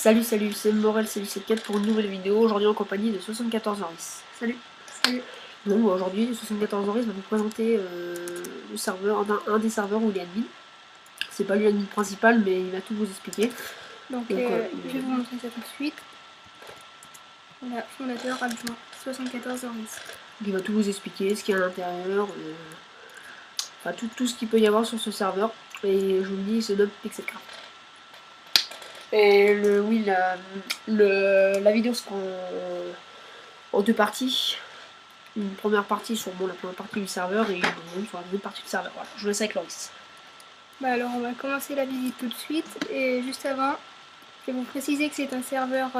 Salut, c'est Morel, salut, c'est 4 pour une nouvelle vidéo, aujourd'hui en compagnie de 74 Horis. Salut. Salut. Bon, aujourd'hui, 74 Horis va vous présenter le serveur, un des serveurs où il est admin. C'est pas lui l'admin principal, mais il va tout vous expliquer. Donc, je vais vous montrer ça tout de suite. Voilà, fondateur, adjoint, 74 Horis. Il va tout vous expliquer, ce qu'il y a à l'intérieur, enfin tout ce qu'il peut y avoir sur ce serveur. Et je vous le dis, il se nomme Pixelcraft. Et la vidéo sera en deux parties. Une première partie sur la première partie du serveur et une deuxième sur la deuxième partie du serveur. Voilà, je vous laisse avec Loris. Bah alors on va commencer la visite tout de suite et juste avant, je vais vous préciser que c'est un serveur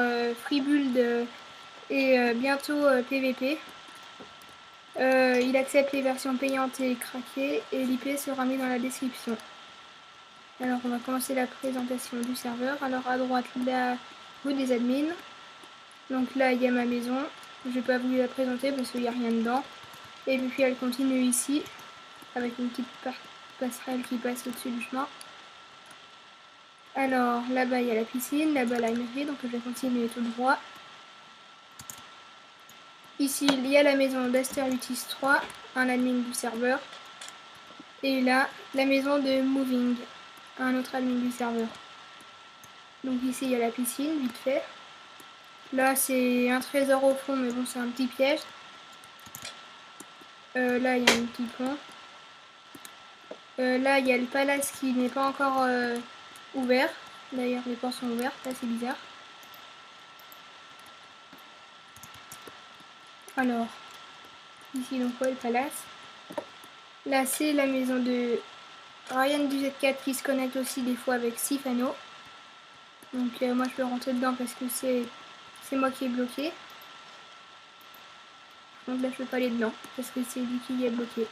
free build et bientôt PVP. Il accepte les versions payantes et craquées et l'IP sera mis dans la description. Alors on va commencer la présentation du serveur. Alors à droite, la roue des admins. Donc là il y a ma maison. Je vais pas vous la présenter parce qu'il n'y a rien dedans. Et puis elle continue ici avec une petite passerelle qui passe au-dessus du chemin. Alors là-bas il y a la piscine, là-bas la mairie, donc je vais continuer tout droit. Ici il y a la maison d'Asterutis 3, un admin du serveur. Et là la maison de Moving, un autre admin du serveur. Donc ici il y a la piscine, vite fait. Là c'est un trésor au fond, mais bon c'est un petit piège. Là il y a un petit pont. Là il y a le palace qui n'est pas encore ouvert. D'ailleurs les portes sont ouvertes, là c'est bizarre. Alors, ici donc ouais, le palace. Là c'est la maison de Ryan du Z4 qui se connecte aussi des fois avec Sifano. Donc moi je peux rentrer dedans parce que c'est moi qui est bloqué. Donc là je peux pas aller dedans parce que c'est lui qui est bloqué.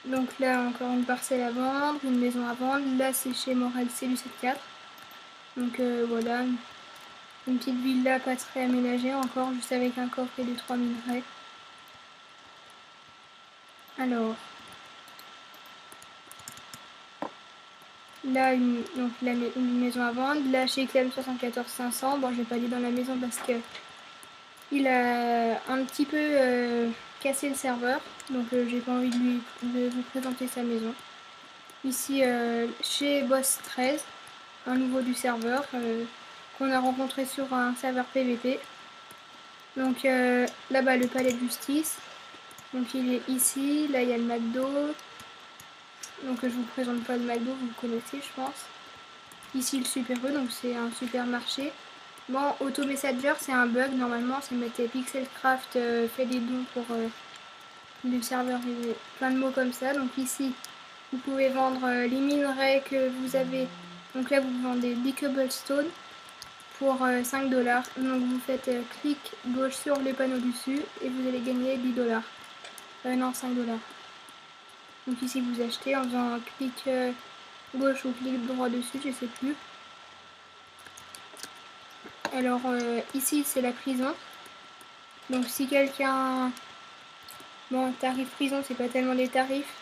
Donc là encore une parcelle à vendre, une maison à vendre. Là c'est chez Morel, c'est du Z4. Donc voilà, une petite villa pas très aménagée encore, juste avec un coffre et 2-3 minerais. Alors, là donc une maison à vendre. Là chez Clem 74 500. Bon, je vais pas aller dans la maison parce que il a un petit peu cassé le serveur, donc j'ai pas envie de vous présenter sa maison. Ici chez Boss 13, un nouveau du serveur qu'on a rencontré sur un serveur PVP. Donc là-bas le palais de justice. Donc il est ici. Là il y a le McDo. Donc je vous présente pas le McDo, vous le connaissez je pense. Ici le Super E, donc c'est un supermarché. Bon, Auto Messenger c'est un bug, normalement c'est mettre Pixelcraft fait des dons pour le serveur et plein de mots comme ça. Donc ici vous pouvez vendre les minerais que vous avez. Donc là vous vendez des cobblestone pour 5 $. Donc vous faites clic gauche sur les panneaux dessus et vous allez gagner 10 $. Non, 5 $. Donc ici vous achetez en faisant clic gauche ou clic droit dessus, je sais plus. Alors ici c'est la prison. Donc si quelqu'un... Bon, tarif prison c'est pas tellement des tarifs.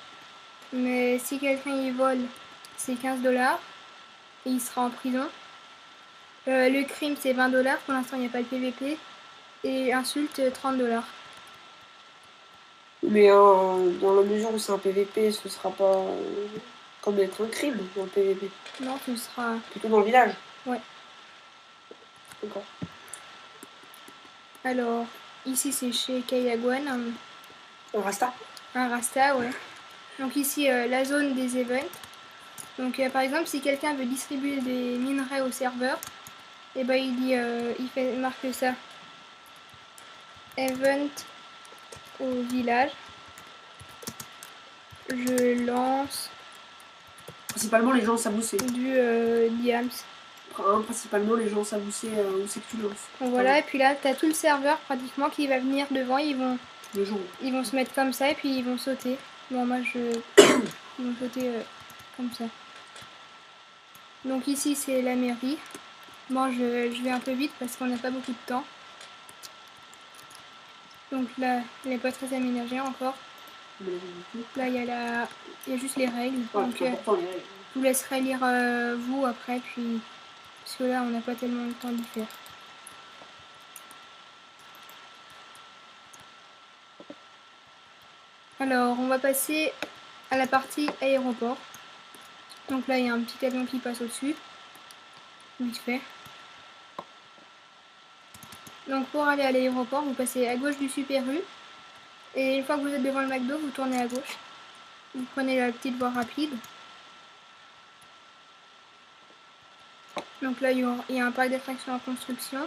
Mais si quelqu'un y vole c'est 15 $ et il sera en prison. Le crime c'est 20 $, pour l'instant il n'y a pas de PVP. Et insulte 30 $. Mais dans la mesure où c'est un PVP, ce sera pas comme être un crime dans le PVP. Non, ce sera... Plutôt dans le village. Ouais. D'accord. Alors, ici c'est chez Kayagwan. Un Rasta. Un Rasta, ouais. Donc ici, la zone des events. Donc par exemple, si quelqu'un veut distribuer des minerais au serveur, et ben il dit, il marque ça. Event au village. Je lance Principalement les gens s'amousser. du diams. Principalement les gens s'amousser où c'est que tu lances. Donc voilà, et puis là, tu as tout le serveur pratiquement qui va venir devant. Ils vont se mettre comme ça et puis ils vont sauter. Bon, moi ils vont sauter comme ça. Donc ici c'est la mairie. Bon, je vais un peu vite parce qu'on n'a pas beaucoup de temps. Donc là, elle n'est pas très aménagée encore. Mais du coup, Là, il y a juste les règles. ouais, Donc, c'est important les règles. je vous laisserai lire vous après, puis parce que là, on n'a pas tellement le temps d'y faire. Alors, on va passer à la partie aéroport. Donc là, il y a un petit avion qui passe au-dessus, vite fait. Donc pour aller à l'aéroport, vous passez à gauche du Super U. Et une fois que vous êtes devant le McDo, vous tournez à gauche. Vous prenez la petite voie rapide. Donc là, il y a un parc d'attractions en construction.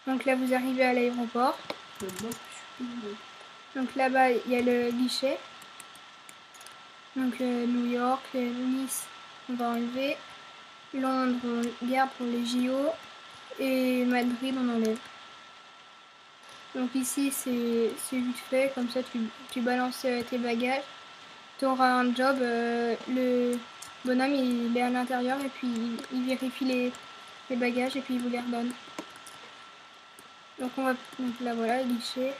Donc là, vous arrivez à l'aéroport. Donc là-bas, il y a le guichet. Donc New York, Nice, on va enlever. Londres, on garde pour les JO. Et Madrid, on enlève. Donc ici, c'est vite fait. Comme ça, tu balances tes bagages. Tu auras un job. Le bonhomme, il est à l'intérieur et puis il vérifie les bagages et puis il vous les redonne. Donc donc là, voilà, guichet.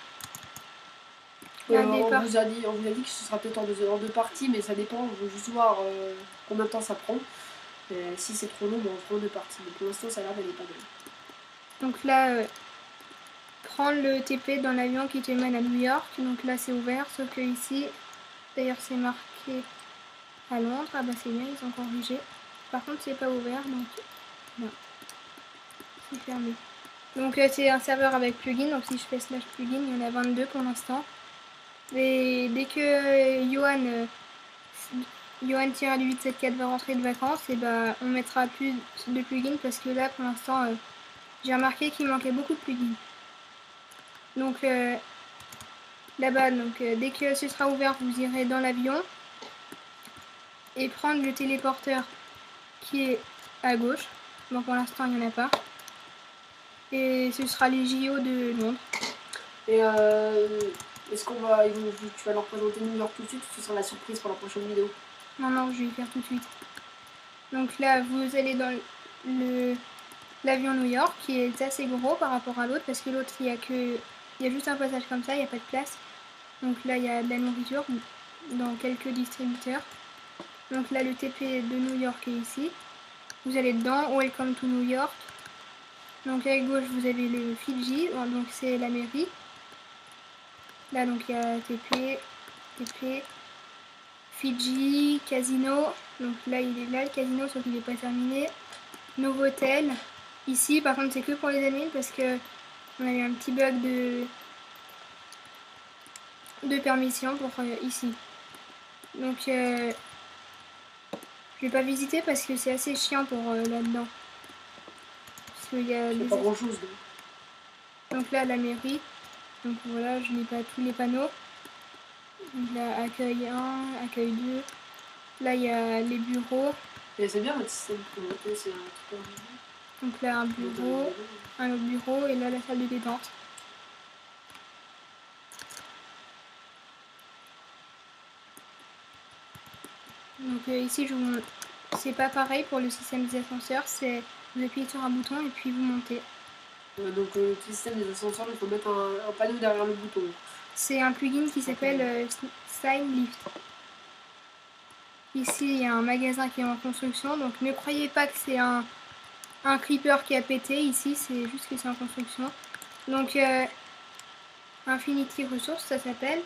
On vous a dit que ce sera peut-être en deux parties, mais ça dépend. On veut juste voir combien de temps ça prend. Si c'est trop long, on fera en deux parties. Mais pour l'instant, ça a l'air d'aller pas mal. Donc là, prends le TP dans l'avion qui te mène à New York. Donc là, c'est ouvert, sauf que ici, d'ailleurs, c'est marqué à Londres. Ah bah c'est bien, ils ont corrigé. Par contre, c'est pas ouvert, donc non, c'est fermé. Donc c'est un serveur avec plugin. Donc si je fais slash plugin, il y en a 22 pour l'instant. Et dès que Johan-874 va rentrer de vacances, et bah, on mettra plus de plugins parce que là, pour l'instant, j'ai remarqué qu'il manquait beaucoup de plugins. Donc là-bas, dès que ce sera ouvert, vous irez dans l'avion et prendre le téléporteur qui est à gauche. Bon, pour l'instant, il n'y en a pas. Et ce sera les JO de Londres. Et est-ce tu vas leur présenter New York tout de suite ou ce sera la surprise pour la prochaine vidéo? Non, je vais faire tout de suite. Donc là, vous allez dans l'avion New York qui est assez gros par rapport à l'autre parce que l'autre, il y a juste un passage comme ça, il n'y a pas de place. Donc là, il y a de la nourriture dans quelques distributeurs. Donc là, le TP de New York est ici. Vous allez dedans, Welcome to New York. Donc à gauche, vous avez le Fidji, donc c'est la mairie. Là, donc il y a TP, Fidji, casino. Donc là, il est là, le casino, sauf qu'il n'est pas terminé. Novotel. Ici, par contre, c'est que pour les admins parce que on a eu un petit bug de permission pour ici. Donc, je vais pas visiter parce que c'est assez chiant pour là-dedans. Parce qu'il y a pas grand chose. Donc là, la mairie. Donc voilà, je n'ai pas tous les panneaux. Donc là, accueil 1, accueil 2. Là, il y a les bureaux. Et c'est bien notre système pour noter, c'est un truc. Donc là, un bureau, un autre bureau et là, la salle de détente. Donc ici, je vous montre. C'est pas pareil pour le système des ascenseurs, c'est vous appuyez sur un bouton et puis vous montez. Donc le système des ascenseurs, il faut mettre un panneau derrière le bouton. C'est un plugin qui s'appelle Sign Lift. Ici, il y a un magasin qui est en construction, donc ne croyez pas que c'est un creeper qui a pété. Ici, c'est juste que c'est en construction. Donc, Infinity Resources, ça s'appelle.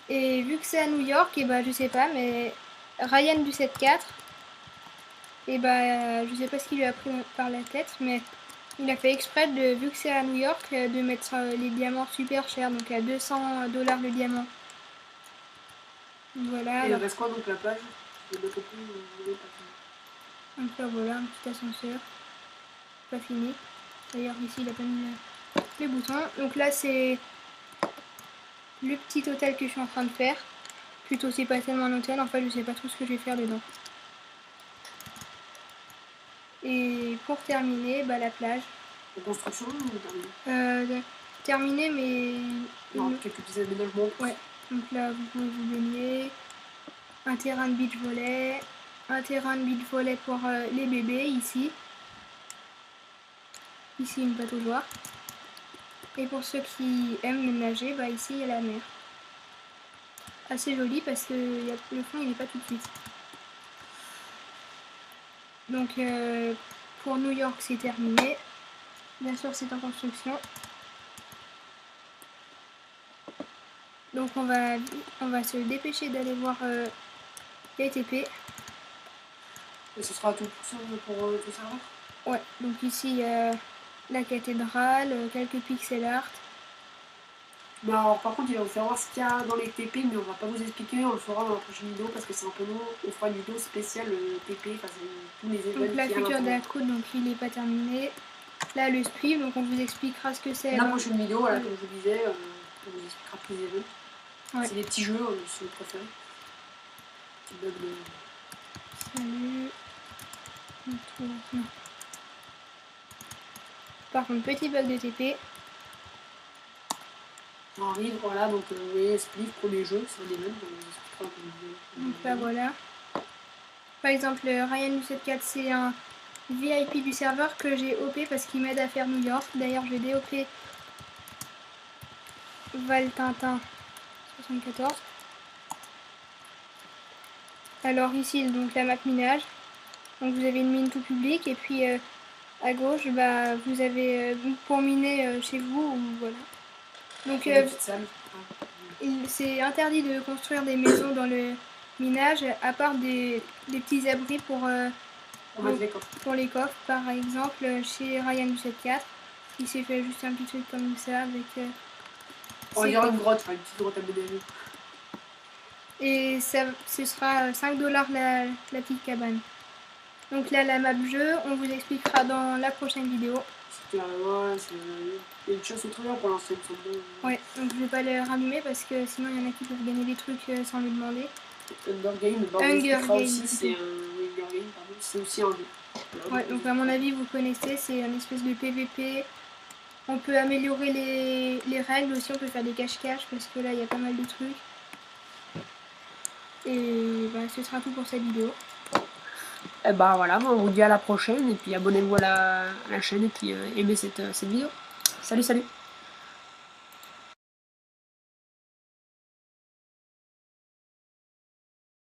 Et vu que c'est à New York, et bah, je sais pas, mais Ryan du 7-4, et bah, je sais pas ce qu'il lui a pris par la tête, mais il a fait exprès, vu que c'est à New York, de mettre les diamants super chers, donc à 200 $ le diamant. Voilà. Et il reste quoi donc la plage? Donc là voilà, un petit ascenseur. Pas fini. D'ailleurs ici il a pas mis les boutons. Donc là c'est le petit hôtel que je suis en train de faire. Plutôt c'est pas tellement un hôtel, en fait je sais pas trop ce que je vais faire dedans. Et pour terminer, bah la plage. En construction ou terminé mais... Non, quelques petits aménagements. Ouais. Donc là vous pouvez vous baigner. Un terrain de beach volley. Un terrain de beach volley pour les bébés ici. Ici une pataugeoire. Et pour ceux qui aiment nager, bah ici il y a la mer. assez joli parce que le fond il n'est pas tout de suite. Donc pour New York c'est terminé. Bien sûr c'est en construction. Donc on va se dépêcher d'aller voir les TP. Et ce sera tout pour tout ça. Ouais, donc ici il y a la cathédrale, quelques pixel art. Mais alors par contre il va vous faire voir ce qu'il y a dans les TP, mais on va pas vous expliquer, on le fera dans la prochaine vidéo parce que c'est un peu long. On fera une vidéo spéciale TP, enfin c'est tous les événements. Donc la future de la croûte, donc il n'est pas terminé. Là le sprint, donc on vous expliquera ce que c'est. La prochaine vidéo, voilà, comme je vous disais, on vous expliquera plus les événements. Ouais. C'est des petits jeux, si vous préférez. Petit bug de... Salut. Non. Par contre, petit bug de TP. On arrive, voilà, donc vous voyez, Split, premier jeu, c'est des mêmes. Donc là voilà. Par exemple, Ryan du 74, c'est un VIP du serveur que j'ai OP parce qu'il m'aide à faire New York. D'ailleurs, je vais DOP Valtintin 74. Alors ici, donc la map minage. Donc vous avez une mine tout public et puis à gauche, bah, vous avez pour miner chez vous ou voilà. Donc c'est interdit de construire des maisons dans le minage à part des petits abris pour les coffres. Par exemple, chez Ryan du 74, il s'est fait juste un petit truc comme ça avec. Il y aura une grotte, une petite grotte à ménager. Et ça, ce sera 5 $ la petite cabane. Donc là, la map jeu, on vous expliquera dans la prochaine vidéo. Il y a une chasse au trésor pour l'instant, il me semble. Ouais, donc je vais pas le rallumer parce que sinon il y en a qui peuvent gagner des trucs sans lui demander. Hunger Game, aussi, c'est c'est aussi un jeu. Ouais, donc à mon avis, vous connaissez, c'est une espèce de PVP. On peut améliorer les règles aussi, on peut faire des cache-cache parce que là, il y a pas mal de trucs. Et bah, ce sera tout pour cette vidéo. Et bah voilà, on vous dit à la prochaine et puis abonnez-vous à la chaîne et puis aimez cette vidéo. Salut, salut!